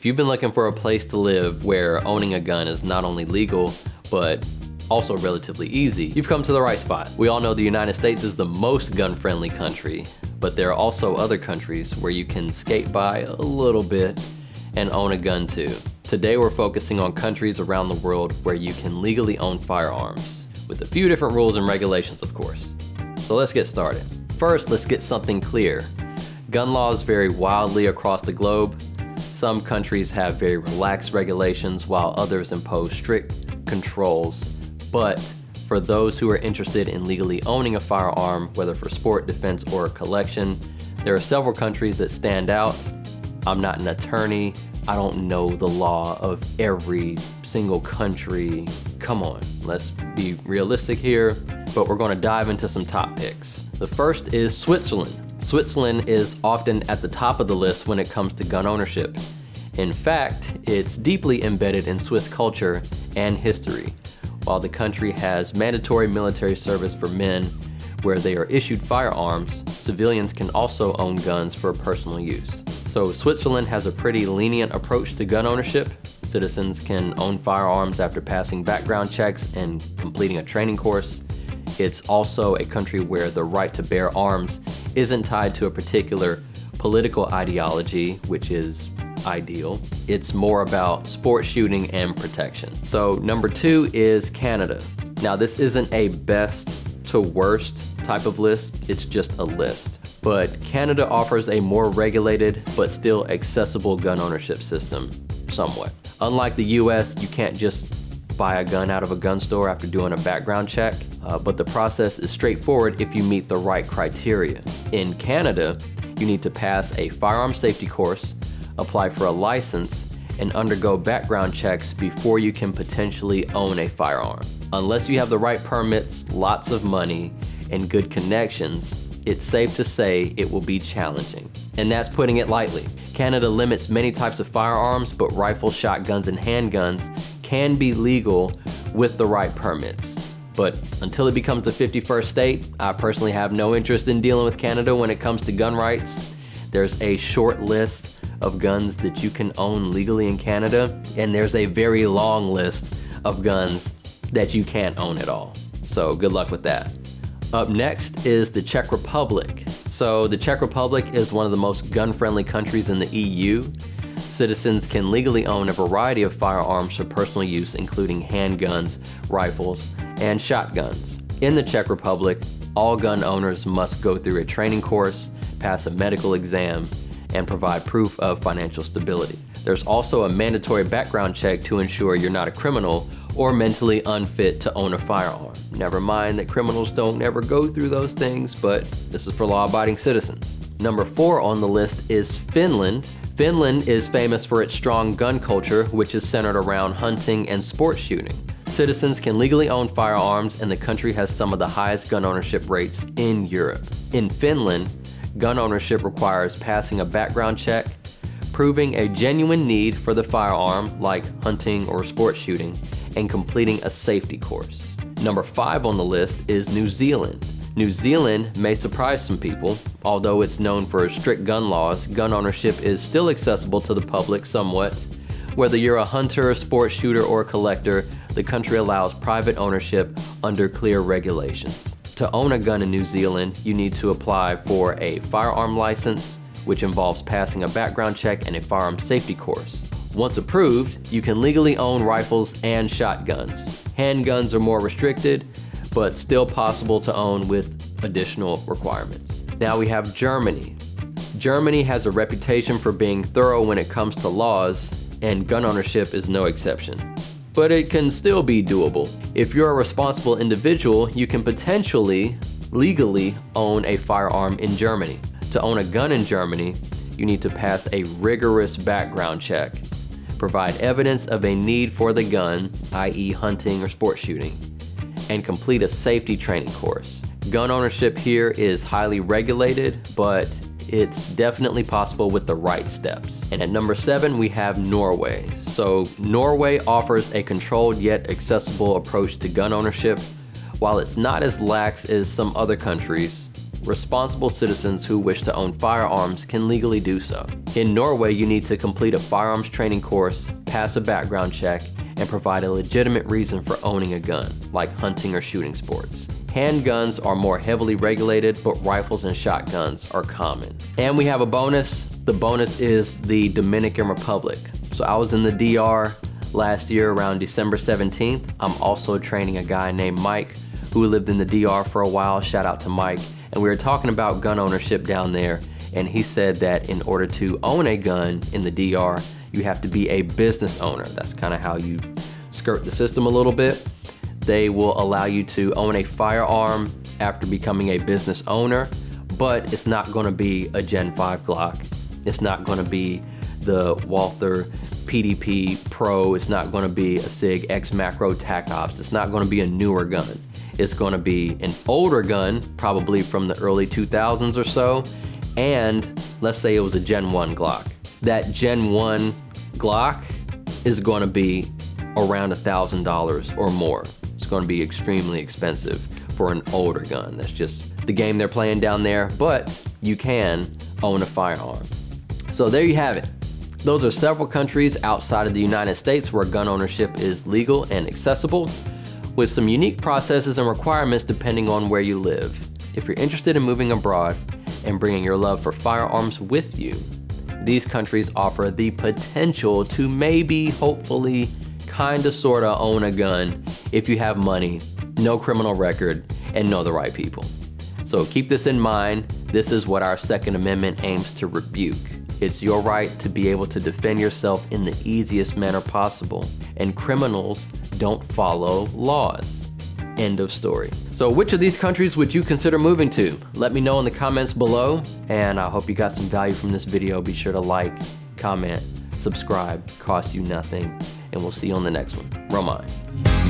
If you've been looking for a place to live where owning a gun is not only legal, but also relatively easy, you've come to the right spot. We all know the United States is the most gun-friendly country, but there are also other countries where you can skate by a little bit and own a gun too. Today we're focusing on countries around the world where you can legally own firearms, with a few different rules and regulations, of course. So let's get started. First, let's get something clear. Gun laws vary wildly across the globe. Some countries have very relaxed regulations while others impose strict controls. But for those who are interested in legally owning a firearm, whether for sport, defense, or collection, there are several countries that stand out. I'm not an attorney. I don't know the law of every single country. Come on, let's be realistic here, but we're going to dive into some top picks. The first is Switzerland. Switzerland is often at the top of the list when it comes to gun ownership. In fact, it's deeply embedded in Swiss culture and history. While the country has mandatory military service for men where they are issued firearms, civilians can also own guns for personal use. So Switzerland has a pretty lenient approach to gun ownership. Citizens can own firearms after passing background checks and completing a training course. It's also a country where the right to bear arms isn't tied to a particular political ideology, which is ideal. It's more about sport shooting and protection. So number 2 is Canada. Now this isn't a best to worst type of list, it's just a list. But Canada offers a more regulated but still accessible gun ownership system, somewhat. Unlike the US, you can't just buy a gun out of a gun store after doing a background check, but the process is straightforward if you meet the right criteria. In Canada, you need to pass a firearm safety course, apply for a license, and undergo background checks before you can potentially own a firearm. Unless you have the right permits, lots of money, and good connections, it's safe to say it will be challenging. And that's putting it lightly. Canada limits many types of firearms, but rifles, shotguns, and handguns can be legal with the right permits. But until it becomes the 51st state, I personally have no interest in dealing with Canada when it comes to gun rights. There's a short list of guns that you can own legally in Canada, and there's a very long list of guns that you can't own at all. So good luck with that. Up next is the Czech Republic. So the Czech Republic is one of the most gun-friendly countries in the EU. Citizens can legally own a variety of firearms for personal use, including handguns, rifles, and shotguns. In the Czech Republic, all gun owners must go through a training course, pass a medical exam, and provide proof of financial stability. There's also a mandatory background check to ensure you're not a criminal or mentally unfit to own a firearm. Never mind that criminals don't ever go through those things, but this is for law-abiding citizens. Number 4 on the list is Finland. Finland is famous for its strong gun culture, which is centered around hunting and sport shooting. Citizens can legally own firearms, and the country has some of the highest gun ownership rates in Europe. In Finland, gun ownership requires passing a background check, proving a genuine need for the firearm, like hunting or sport shooting, and completing a safety course. Number 5 on the list is New Zealand. New Zealand may surprise some people. Although it's known for strict gun laws, gun ownership is still accessible to the public somewhat. Whether you're a hunter, a sport shooter, or a collector, the country allows private ownership under clear regulations. To own a gun in New Zealand, you need to apply for a firearm license, which involves passing a background check and a firearm safety course. Once approved, you can legally own rifles and shotguns. Handguns are more restricted, but still possible to own with additional requirements. Now we have Germany. Germany has a reputation for being thorough when it comes to laws, and gun ownership is no exception. But it can still be doable. If you're a responsible individual, you can potentially legally own a firearm in Germany. To own a gun in Germany, you need to pass a rigorous background check, provide evidence of a need for the gun, i.e. hunting or sport shooting, and complete a safety training course. Gun ownership here is highly regulated, but it's definitely possible with the right steps. And at number 7, we have Norway. So Norway offers a controlled yet accessible approach to gun ownership. While it's not as lax as some other countries, responsible citizens who wish to own firearms can legally do so. In Norway, you need to complete a firearms training course, pass a background check, and provide a legitimate reason for owning a gun, like hunting or shooting sports. Handguns are more heavily regulated, but rifles and shotguns are common. And we have a bonus. The bonus is the Dominican Republic. So I was in the DR last year around December 17th. I'm also training a guy named Mike who lived in the DR for a while. Shout out to Mike. And we were talking about gun ownership down there. And he said that in order to own a gun in the DR, you have to be a business owner. That's kind of how you skirt the system a little bit. They will allow you to own a firearm after becoming a business owner, but it's not going to be a Gen 5 Glock. It's not going to be the Walther PDP Pro. It's not going to be a SIG X Macro Tac Ops. It's not going to be a newer gun. It's going to be an older gun, probably from the early 2000s or so, and let's say it was a Gen 1 Glock. That Gen 1 Glock is going to be around $1,000 or more. It's going to be extremely expensive for an older gun. That's just the game they're playing down there, but you can own a firearm. So there you have it. Those are several countries outside of the United States where gun ownership is legal and accessible, with some unique processes and requirements depending on where you live. If you're interested in moving abroad and bringing your love for firearms with you, these countries offer the potential to maybe, hopefully, kinda sorta own a gun if you have money, no criminal record, and know the right people. So keep this in mind. This is what our Second Amendment aims to rebuke. It's your right to be able to defend yourself in the easiest manner possible, and criminals don't follow laws. End of story. So which of these countries would you consider moving to? Let me know in the comments below, and I hope you got some value from this video. Be sure to like, comment, subscribe, costs you nothing, and we'll see you on the next one. Roman.